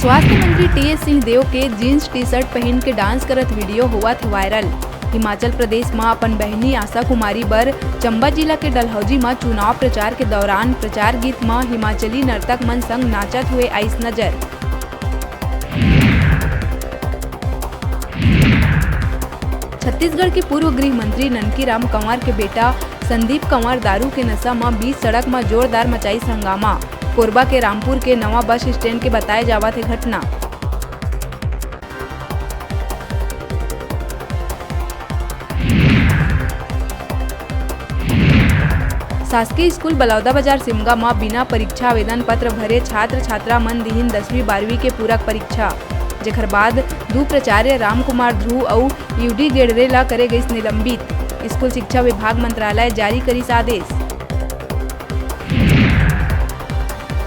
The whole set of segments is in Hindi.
स्वास्थ्य मंत्री टी.एस. सिंहदेव के जीन्स टी शर्ट पहन के डांस करत वीडियो हुआ थे वायरल। हिमाचल प्रदेश में अपन बहनी आशा कुमारी बर चंबा जिला के डलहौजी में चुनाव प्रचार के दौरान प्रचार गीत में हिमाचली नर्तक मन संग नाचत हुए आइस नजर। छत्तीसगढ़ के पूर्व गृह मंत्री ननकी राम कंवर के बेटा संदीप कंवर दारू के नशा में बीच सड़क में जोरदार मचाई हंगामा। कोरबा के रामपुर के नवा बस स्टैंड के बताए जावा थे घटना। शासकीय स्कूल बलौदा बाजार सिमगा में बिना परीक्षा आवेदन पत्र भरे छात्र छात्रा मन दिहिन 10वीं 12वीं के पूरक परीक्षा, जेकर बाद दू प्राचार्य राम कुमार ध्रुव और यूडी गेडरे ला करे गई निलंबित। स्कूल शिक्षा विभाग मंत्रालय जारी करिस आदेश।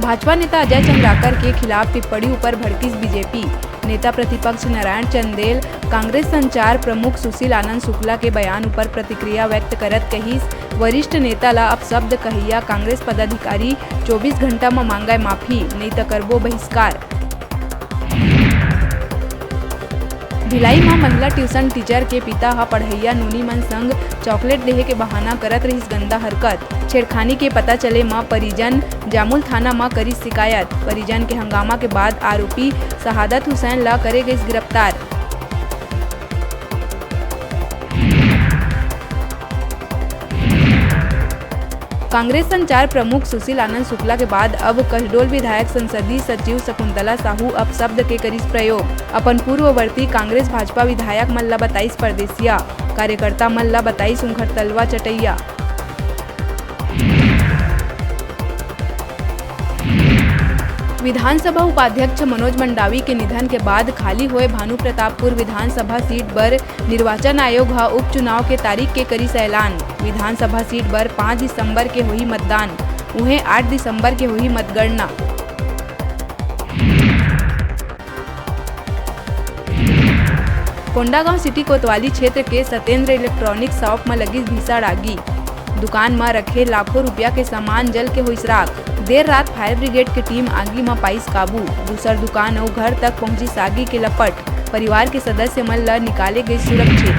भाजपा नेता अजय चंद्राकर के खिलाफ टिप्पणी ऊपर भड़कीस बीजेपी। नेता प्रतिपक्ष नारायण चंदेल कांग्रेस संचार प्रमुख सुशील आनंद शुक्ला के बयान ऊपर प्रतिक्रिया व्यक्त करत कहिस, वरिष्ठ नेता ला अपशब्द कहिया कांग्रेस पदाधिकारी 24 घंटा में मांगे माफी, नहीं तो करबो बहिष्कार। भिलाई में महिला ट्यूशन टीचर के पिता हा पढ़ैया नूनी मन संग चॉकलेट देहे के बहाना करत रहिस गंदा हरकत। छेड़खानी के पता चले मां परिजन जामुल थाना में करी शिकायत। परिजन के हंगामा के बाद आरोपी शहादत हुसैन ला करे गई गिरफ्तार। कांग्रेस संचार प्रमुख सुशील आनंद शुक्ला के बाद अब कसडोल विधायक संसदीय सचिव शकुंतला साहू अपशब्द के करिस प्रयोग। अपन पूर्ववर्ती कांग्रेस भाजपा विधायक मन ला बताइस परदेसिया, कार्यकर्ता मन ला बताइस उनखर तलवा चटैया। विधानसभा उपाध्यक्ष मनोज मंडावी के निधन के बाद खाली हुए भानु प्रतापपुर विधानसभा सीट पर निर्वाचन आयोग हा उपचुनाव के तारीख के करिस ऐलान। विधानसभा सीट पर 5 दिसंबर के हुई मतदान, उन्हें 8 दिसंबर के हुई मतगणना। कोंडागांव सिटी कोतवाली क्षेत्र के सत्येंद्र इलेक्ट्रॉनिक शॉप में लगी भीषण आगी। दुकान में रखे लाखों रुपया के सामान जल के हुई राख। देर रात फायर ब्रिगेड की टीम आगी में पाइस काबू। दूसर दुकान और घर तक पहुंची आगी के लपट। परिवार के सदस्य मन ला निकाले गए सुरक्षित।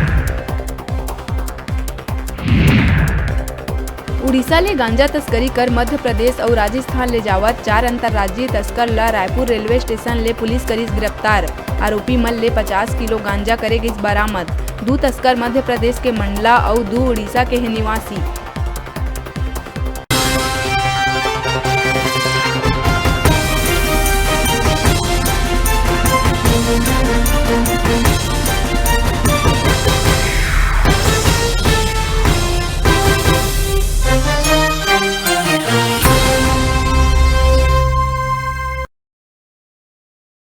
उड़ीसा ले गांजा तस्करी कर मध्य प्रदेश और राजस्थान ले जावत 4 अंतर्राज्यीय तस्कर ला रायपुर रेलवे स्टेशन ले पुलिस करिस गिरफ्तार। आरोपी मन ले 50 किलो गांजा करे गई बरामद। 2 तस्कर मध्य प्रदेश के मंडला और 2 उड़ीसा के हैं निवासी।